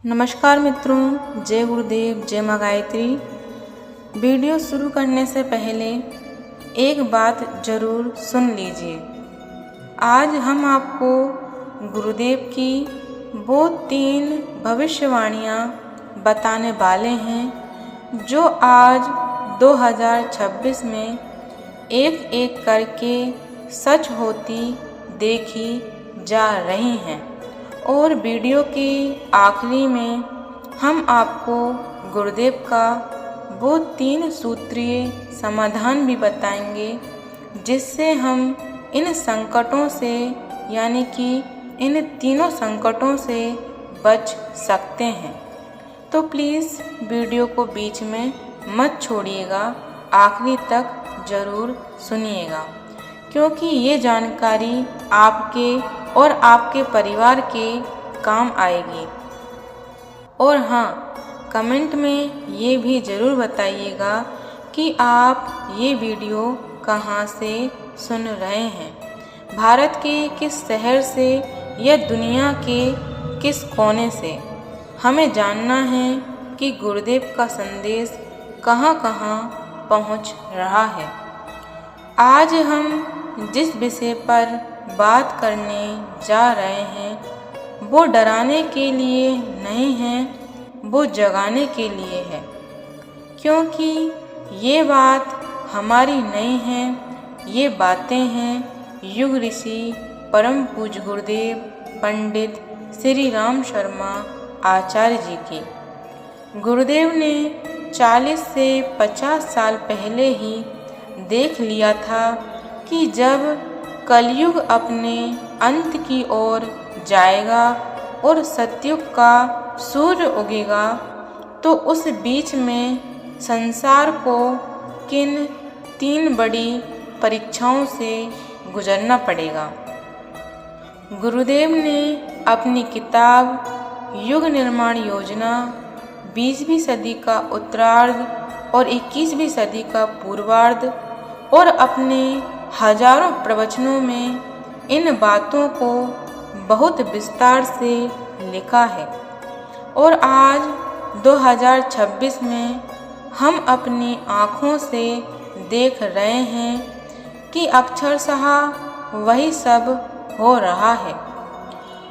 नमस्कार मित्रों, जय गुरुदेव, जय माँ गायत्री। वीडियो शुरू करने से पहले एक बात ज़रूर सुन लीजिए। आज हम आपको गुरुदेव की वो 3 भविष्यवाणियाँ बताने वाले हैं जो आज 2026 में एक एक करके सच होती देखी जा रही हैं। और वीडियो के आखिरी में हम आपको गुरुदेव का वो 3 सूत्रीय समाधान भी बताएंगे जिससे हम इन संकटों से यानी कि इन तीनों संकटों से बच सकते हैं। तो प्लीज़ वीडियो को बीच में मत छोड़िएगा, आखिरी तक ज़रूर सुनिएगा क्योंकि ये जानकारी आपके और आपके परिवार के काम आएगी। और हाँ, कमेंट में ये भी ज़रूर बताइएगा कि आप ये वीडियो कहाँ से सुन रहे हैं, भारत के किस शहर से या दुनिया के किस कोने से। हमें जानना है कि गुरुदेव का संदेश कहाँ कहाँ पहुँच रहा है। आज हम जिस विषय पर बात करने जा रहे हैं वो डराने के लिए नहीं है, वो जगाने के लिए है। क्योंकि ये बात हमारी नहीं है, ये बातें हैं युग ऋषि परम पूज्य गुरुदेव पंडित श्री राम शर्मा आचार्य जी की। गुरुदेव ने 40 से 50 साल पहले ही देख लिया था कि जब कलयुग अपने अंत की ओर जाएगा और सतयुग का सूर्य उगेगा तो उस बीच में संसार को किन 3 बड़ी परीक्षाओं से गुजरना पड़ेगा। गुरुदेव ने अपनी किताब युग निर्माण योजना 20वीं सदी का उत्तरार्ध और 21वीं सदी का पूर्वार्ध और अपने हजारों प्रवचनों में इन बातों को बहुत विस्तार से लिखा है। और आज 2026 में हम अपनी आँखों से देख रहे हैं कि अक्षरशः वही सब हो रहा है।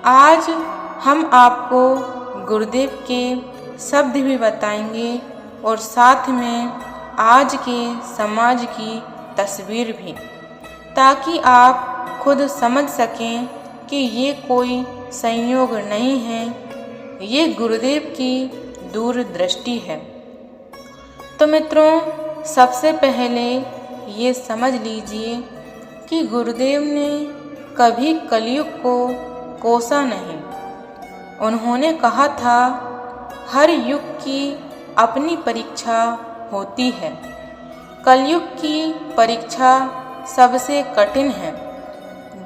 आज हम आपको गुरुदेव के शब्द भी बताएंगे और साथ में आज के समाज की तस्वीर भी, ताकि आप खुद समझ सकें कि ये कोई संयोग नहीं है, ये गुरुदेव की दूरदृष्टि है। तो मित्रों, सबसे पहले ये समझ लीजिए कि गुरुदेव ने कभी कलयुग को कोसा नहीं। उन्होंने कहा था, हर युग की अपनी परीक्षा होती है। कलयुग की परीक्षा सबसे कठिन है।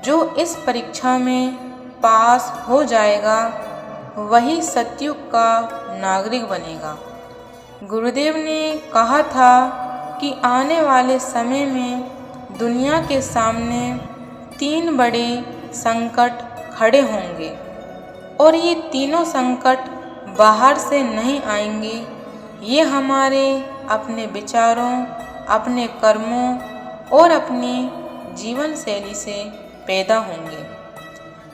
जो इस परीक्षा में पास हो जाएगा वही सतयुग का नागरिक बनेगा। गुरुदेव ने कहा था कि आने वाले समय में दुनिया के सामने 3 बड़े संकट खड़े होंगे और ये तीनों संकट बाहर से नहीं आएंगे, ये हमारे अपने विचारों, अपने कर्मों और अपनी जीवन शैली से पैदा होंगे।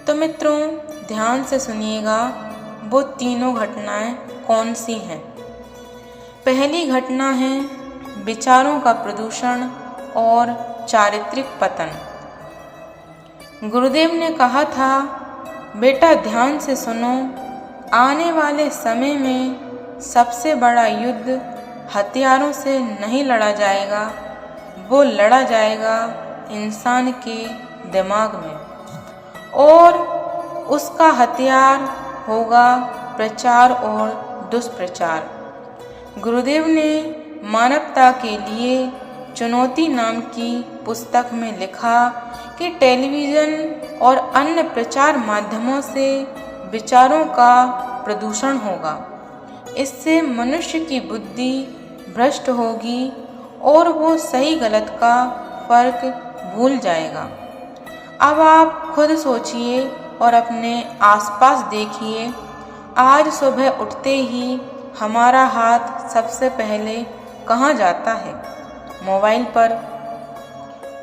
तो मित्रों, ध्यान से सुनिएगा वो तीनों घटनाएं कौन सी हैं। पहली घटना है विचारों का प्रदूषण और चारित्रिक पतन। गुरुदेव ने कहा था, बेटा ध्यान से सुनो, आने वाले समय में सबसे बड़ा युद्ध हथियारों से नहीं लड़ा जाएगा, वो लड़ा जाएगा इंसान के दिमाग में। और उसका हथियार होगा प्रचार और दुष्प्रचार। गुरुदेव ने मानवता के लिए चुनौती नाम की पुस्तक में लिखा कि टेलीविज़न और अन्य प्रचार माध्यमों से विचारों का प्रदूषण होगा। इससे मनुष्य की बुद्धि भ्रष्ट होगी और वो सही गलत का फर्क भूल जाएगा। अब आप खुद सोचिए और अपने आसपास देखिए, आज सुबह उठते ही हमारा हाथ सबसे पहले कहाँ जाता है? मोबाइल पर।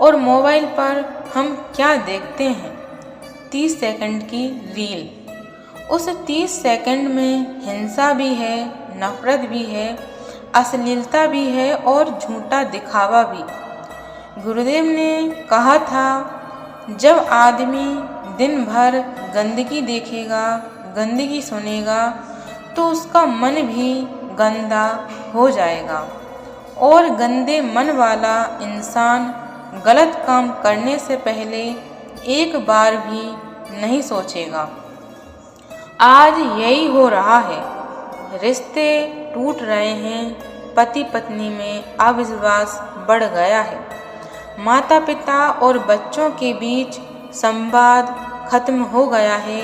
और मोबाइल पर हम क्या देखते हैं? 30 सेकंड की रील। उस 30 सेकंड में हिंसा भी है, नफरत भी है, अश्लीलता भी है और झूठा दिखावा भी। गुरुदेव ने कहा था, जब आदमी दिन भर गंदगी देखेगा, गंदगी सुनेगा, तो उसका मन भी गंदा हो जाएगा और गंदे मन वाला इंसान गलत काम करने से पहले एक बार भी नहीं सोचेगा। आज यही हो रहा है। रिश्ते टूट रहे हैं, पति पत्नी में अविश्वास बढ़ गया है, माता पिता और बच्चों के बीच संवाद खत्म हो गया है,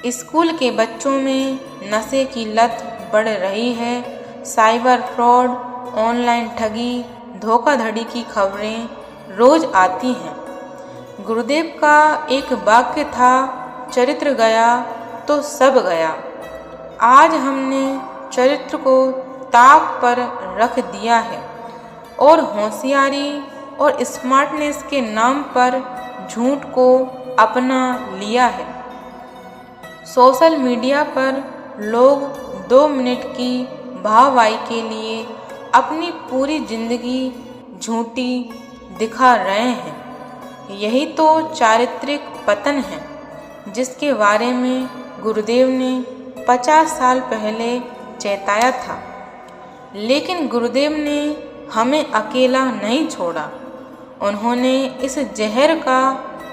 स्कूल के बच्चों में नशे की लत बढ़ रही है, साइबर फ्रॉड, ऑनलाइन ठगी, धोखाधड़ी की खबरें रोज आती हैं। गुरुदेव का एक वाक्य था, चरित्र गया तो सब गया। आज हमने चरित्र को ताक पर रख दिया है और होशियारी और स्मार्टनेस के नाम पर झूठ को अपना लिया है। सोशल मीडिया पर लोग 2 मिनट की वाहवाही के लिए अपनी पूरी जिंदगी झूठी दिखा रहे हैं। यही तो चारित्रिक पतन है जिसके बारे में गुरुदेव ने 50 साल पहले चेताया था। लेकिन गुरुदेव ने हमें अकेला नहीं छोड़ा। उन्होंने इस जहर का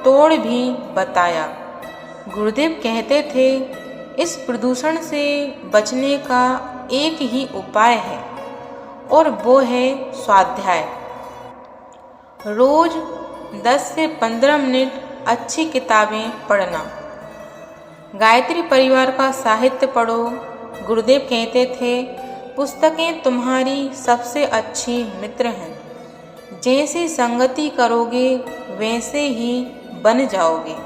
तोड़ भी बताया। गुरुदेव कहते थे, इस प्रदूषण से बचने का एक ही उपाय है और वो है स्वाध्याय। रोज 10 से 15 मिनट अच्छी किताबें पढ़ना। गायत्री परिवार का साहित्य पढ़ो। गुरुदेव कहते थे, पुस्तकें तुम्हारी सबसे अच्छी मित्र हैं। जैसी संगति करोगे वैसे ही बन जाओगे।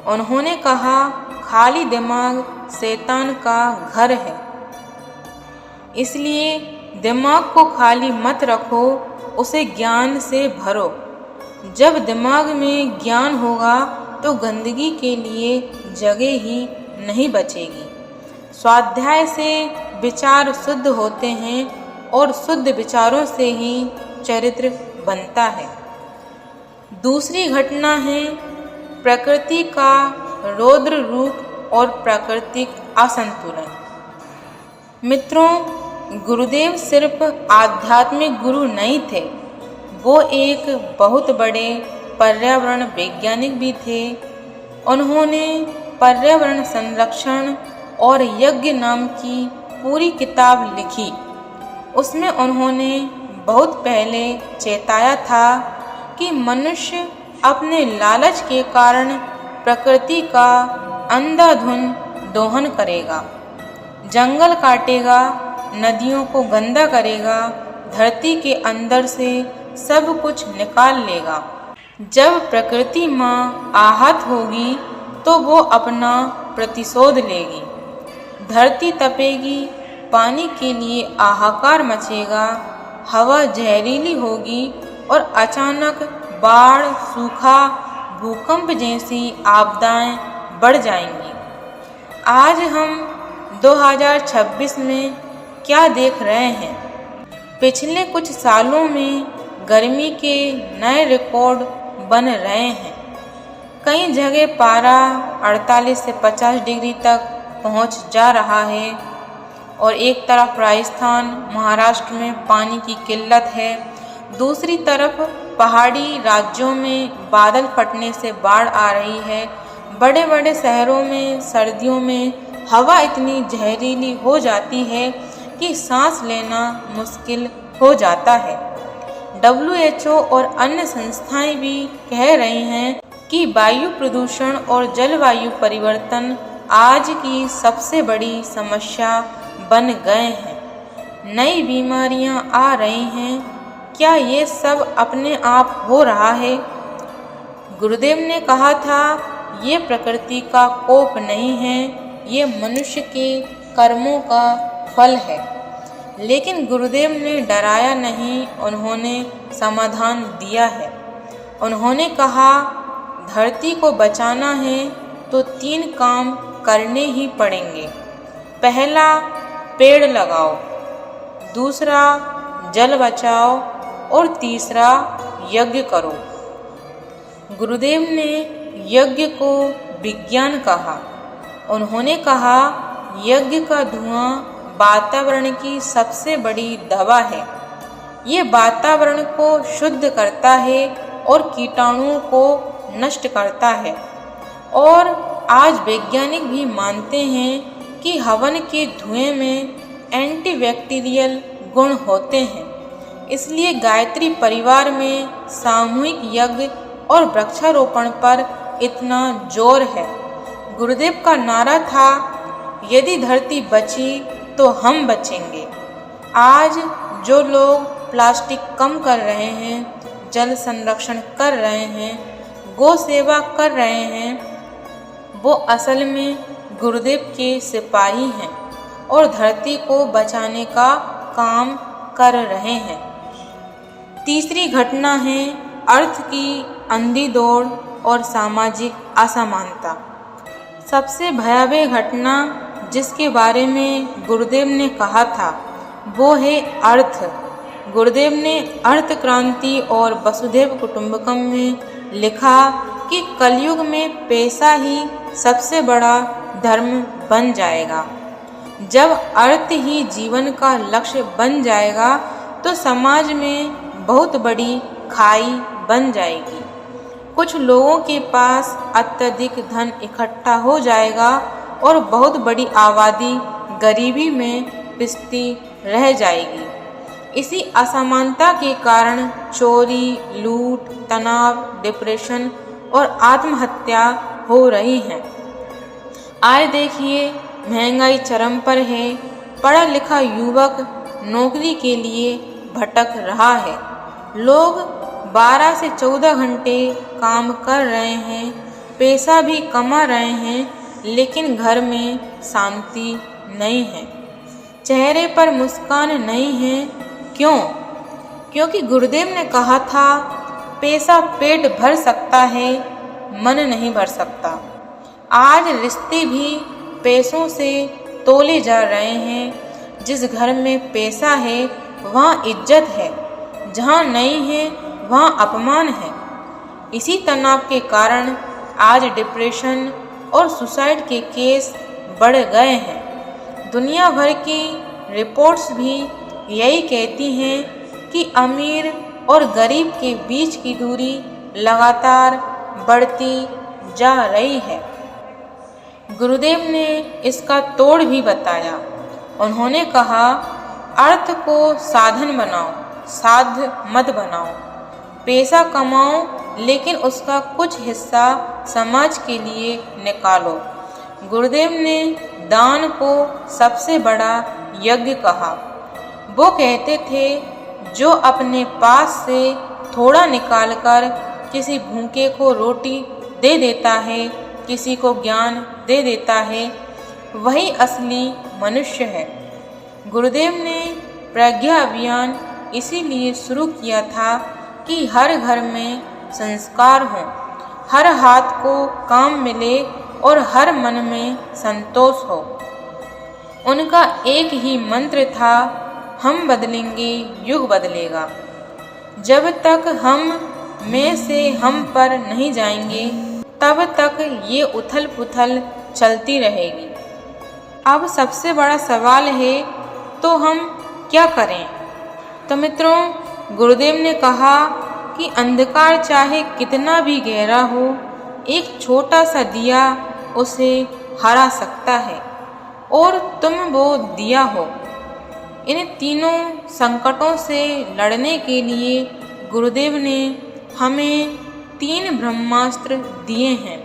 उन्होंने कहा, खाली दिमाग शैतान का घर है, इसलिए दिमाग को खाली मत रखो, उसे ज्ञान से भरो। जब दिमाग में ज्ञान होगा तो गंदगी के लिए जगह ही नहीं बचेगी। स्वाध्याय से विचार शुद्ध होते हैं और शुद्ध विचारों से ही चरित्र बनता है। दूसरी घटना है प्रकृति का रौद्र रूप और प्राकृतिक असंतुलन। मित्रों, गुरुदेव सिर्फ आध्यात्मिक गुरु नहीं थे, वो एक बहुत बड़े पर्यावरण वैज्ञानिक भी थे। उन्होंने पर्यावरण संरक्षण और यज्ञ नाम की पूरी किताब लिखी। उसमें उन्होंने बहुत पहले चेताया था कि मनुष्य अपने लालच के कारण प्रकृति का अंधाधुंध दोहन करेगा, जंगल काटेगा, नदियों को गंदा करेगा, धरती के अंदर से सब कुछ निकाल लेगा। जब प्रकृति माँ आहत होगी तो वो अपना प्रतिशोध लेगी। धरती तपेगी, पानी के लिए हाहाकार मचेगा, हवा जहरीली होगी और अचानक बाढ़, सूखा, भूकंप जैसी आपदाएं बढ़ जाएंगी। आज हम 2026 में क्या देख रहे हैं? पिछले कुछ सालों में गर्मी के नए रिकॉर्ड बन रहे हैं। कई जगह पारा 48 से 50 डिग्री तक पहुंच जा रहा है और एक तरफ राजस्थान, महाराष्ट्र में पानी की किल्लत है, दूसरी तरफ पहाड़ी राज्यों में बादल फटने से बाढ़ आ रही है। बड़े बड़े शहरों में सर्दियों में हवा इतनी जहरीली हो जाती है कि सांस लेना मुश्किल हो जाता है। WHO और अन्य संस्थाएं भी कह रही हैं कि वायु प्रदूषण और जलवायु परिवर्तन आज की सबसे बड़ी समस्या बन गए हैं। नई बीमारियां आ रही हैं। क्या ये सब अपने आप हो रहा है? गुरुदेव ने कहा था, ये प्रकृति का कोप नहीं है, ये मनुष्य के कर्मों का फल है। लेकिन गुरुदेव ने डराया नहीं, उन्होंने समाधान दिया है। उन्होंने कहा, धरती को बचाना है तो 3 काम करने ही पड़ेंगे। पहला, पेड़ लगाओ, दूसरा, जल बचाओ और तीसरा, यज्ञ करो। गुरुदेव ने यज्ञ को विज्ञान कहा। उन्होंने कहा, यज्ञ का धुआं वातावरण की सबसे बड़ी दवा है। ये वातावरण को शुद्ध करता है और कीटाणुओं को नष्ट करता है। और आज वैज्ञानिक भी मानते हैं कि हवन के धुएं में एंटीबैक्टीरियल गुण होते हैं। इसलिए गायत्री परिवार में सामूहिक यज्ञ और वृक्षारोपण पर इतना जोर है। गुरुदेव का नारा था, यदि धरती बची तो हम बचेंगे। आज जो लोग प्लास्टिक कम कर रहे हैं, जल संरक्षण कर रहे हैं, गौ सेवा कर रहे हैं, वो असल में गुरुदेव के सिपाही हैं और धरती को बचाने का काम कर रहे हैं। तीसरी घटना है अर्थ की अंधी दौड़ और सामाजिक असमानता। सबसे भयावह घटना जिसके बारे में गुरुदेव ने कहा था वो है अर्थ। गुरुदेव ने अर्थ क्रांति और वसुधैव कुटुंबकम में लिखा कि कलयुग में पैसा ही सबसे बड़ा धर्म बन जाएगा। जब अर्थ ही जीवन का लक्ष्य बन जाएगा तो समाज में बहुत बड़ी खाई बन जाएगी। कुछ लोगों के पास अत्यधिक धन इकट्ठा हो जाएगा और बहुत बड़ी आबादी गरीबी में पिसती रह जाएगी। इसी असमानता के कारण चोरी, लूट, तनाव, डिप्रेशन और आत्महत्या हो रही हैं। आए देखिए, महंगाई चरम पर है। पढ़ा लिखा युवक नौकरी के लिए भटक रहा है। लोग 12 से 14 घंटे काम कर रहे हैं, पैसा भी कमा रहे हैं, लेकिन घर में शांति नहीं है, चेहरे पर मुस्कान नहीं है। क्यों? क्योंकि गुरुदेव ने कहा था, पैसा पेट भर सकता है, मन नहीं भर सकता। आज रिश्ते भी पैसों से तोले जा रहे हैं। जिस घर में पैसा है वहाँ इज्जत है, जहाँ नहीं है वहाँ अपमान है। इसी तनाव के कारण आज डिप्रेशन और सुसाइड के केस बढ़ गए हैं। दुनिया भर की रिपोर्ट्स भी यही कहती हैं कि अमीर और गरीब के बीच की दूरी लगातार बढ़ती जा रही है। गुरुदेव ने इसका तोड़ भी बताया। उन्होंने कहा, अर्थ को साधन बनाओ, साध्य मत बनाओ। पैसा कमाओ लेकिन उसका कुछ हिस्सा समाज के लिए निकालो। गुरुदेव ने दान को सबसे बड़ा यज्ञ कहा। वो कहते थे, जो अपने पास से थोड़ा निकालकर किसी भूखे को रोटी दे देता है, किसी को ज्ञान दे देता है, वही असली मनुष्य है। गुरुदेव ने प्रज्ञा अभियान इसीलिए शुरू किया था कि हर घर में संस्कार हों, हर हाथ को काम मिले और हर मन में संतोष हो। उनका एक ही मंत्र था, हम बदलेंगे युग बदलेगा। जब तक हम में से हम पर नहीं जाएंगे तब तक ये उथल पुथल चलती रहेगी। अब सबसे बड़ा सवाल है, तो हम क्या करें? तो मित्रों, गुरुदेव ने कहा कि अंधकार चाहे कितना भी गहरा हो, एक छोटा सा दिया उसे हरा सकता है और तुम वो दिया हो। इन तीनों संकटों से लड़ने के लिए गुरुदेव ने हमें 3 ब्रह्मास्त्र दिए हैं।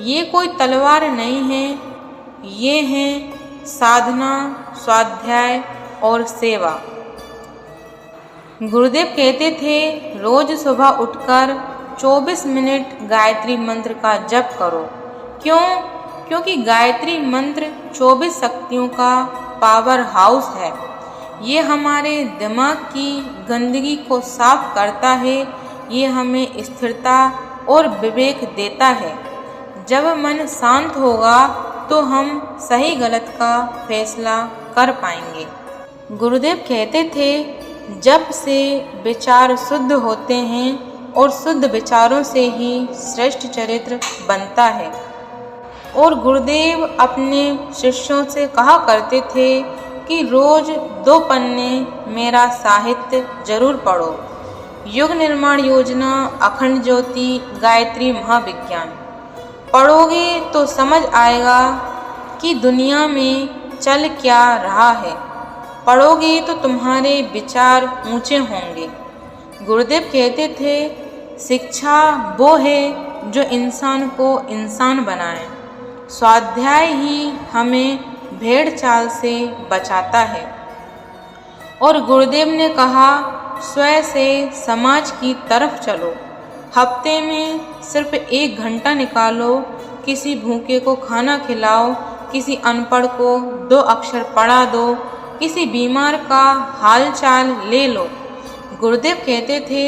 ये कोई तलवार नहीं है, ये हैं साधना, स्वाध्याय और सेवा। गुरुदेव कहते थे, रोज सुबह उठकर 24 मिनट गायत्री मंत्र का जप करो। क्यों? क्योंकि गायत्री मंत्र 24 शक्तियों का पावर हाउस है। ये हमारे दिमाग की गंदगी को साफ करता है। ये हमें स्थिरता और विवेक देता है। जब मन शांत होगा तो हम सही गलत का फैसला कर पाएंगे। गुरुदेव कहते थे, जब से विचार शुद्ध होते हैं और शुद्ध विचारों से ही श्रेष्ठ चरित्र बनता है। और गुरुदेव अपने शिष्यों से कहा करते थे कि रोज 2 पन्ने मेरा साहित्य जरूर पढ़ो। युग निर्माण योजना, अखंड ज्योति, गायत्री महाविज्ञान पढ़ोगे तो समझ आएगा कि दुनिया में चल क्या रहा है। पढ़ोगे तो तुम्हारे विचार ऊंचे होंगे। गुरुदेव कहते थे, शिक्षा वो है जो इंसान को इंसान बनाए। स्वाध्याय ही हमें भेड़ चाल से बचाता है। और गुरुदेव ने कहा, स्वयं से समाज की तरफ चलो। हफ्ते में सिर्फ 1 घंटा निकालो। किसी भूखे को खाना खिलाओ, किसी अनपढ़ को 2 अक्षर पढ़ा दो, किसी बीमार का हाल चाल ले लो। गुरुदेव कहते थे,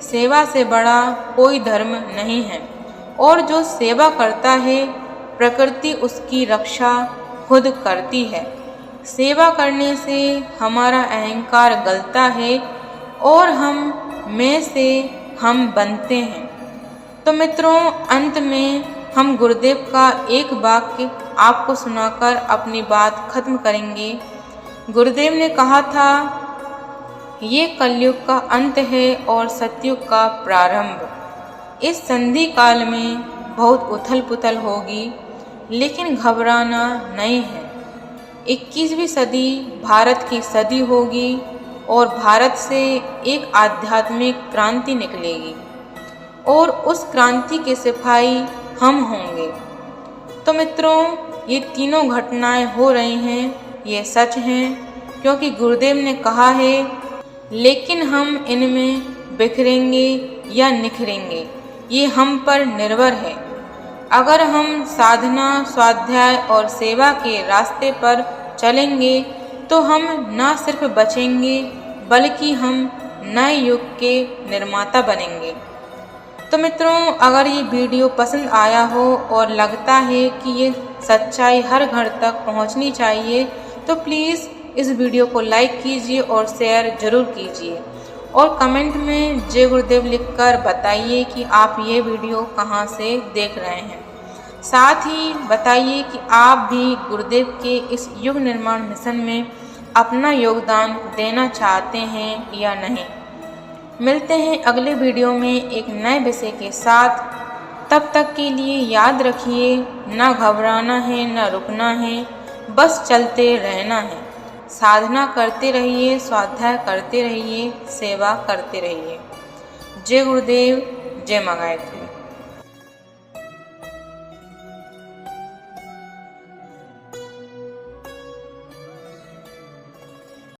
सेवा से बड़ा कोई धर्म नहीं है। और जो सेवा करता है, प्रकृति उसकी रक्षा खुद करती है। सेवा करने से हमारा अहंकार गलता है और हम में से हम बनते हैं। तो मित्रों, अंत में हम गुरुदेव का एक वाक्य आपको सुनाकर अपनी बात खत्म करेंगे। गुरुदेव ने कहा था, ये कलयुग का अंत है और सतयुग का प्रारंभ। इस संधि काल में बहुत उथल पुथल होगी, लेकिन घबराना नहीं है। 21वीं सदी भारत की सदी होगी और भारत से एक आध्यात्मिक क्रांति निकलेगी और उस क्रांति के सिपाही हम होंगे। तो मित्रों, ये तीनों घटनाएं हो रही हैं, ये सच हैं, क्योंकि गुरुदेव ने कहा है। लेकिन हम इनमें बिखरेंगे या निखरेंगे, ये हम पर निर्भर है। अगर हम साधना, स्वाध्याय और सेवा के रास्ते पर चलेंगे तो हम न सिर्फ बचेंगे बल्कि हम नए युग के निर्माता बनेंगे। तो मित्रों, अगर ये वीडियो पसंद आया हो और लगता है कि ये सच्चाई हर घर तक पहुंचनी चाहिए, तो प्लीज़ इस वीडियो को लाइक कीजिए और शेयर ज़रूर कीजिए। और कमेंट में जय गुरुदेव लिखकर बताइए कि आप ये वीडियो कहाँ से देख रहे हैं। साथ ही बताइए कि आप भी गुरुदेव के इस युग निर्माण मिशन में अपना योगदान देना चाहते हैं या नहीं। मिलते हैं अगले वीडियो में एक नए विषय के साथ। तब तक के लिए याद रखिए, ना घबराना है, ना रुकना है, बस चलते रहना है। साधना करते रहिए, स्वाध्याय करते रहिए, सेवा करते रहिए। जय गुरुदेव, जय मां गायत्री।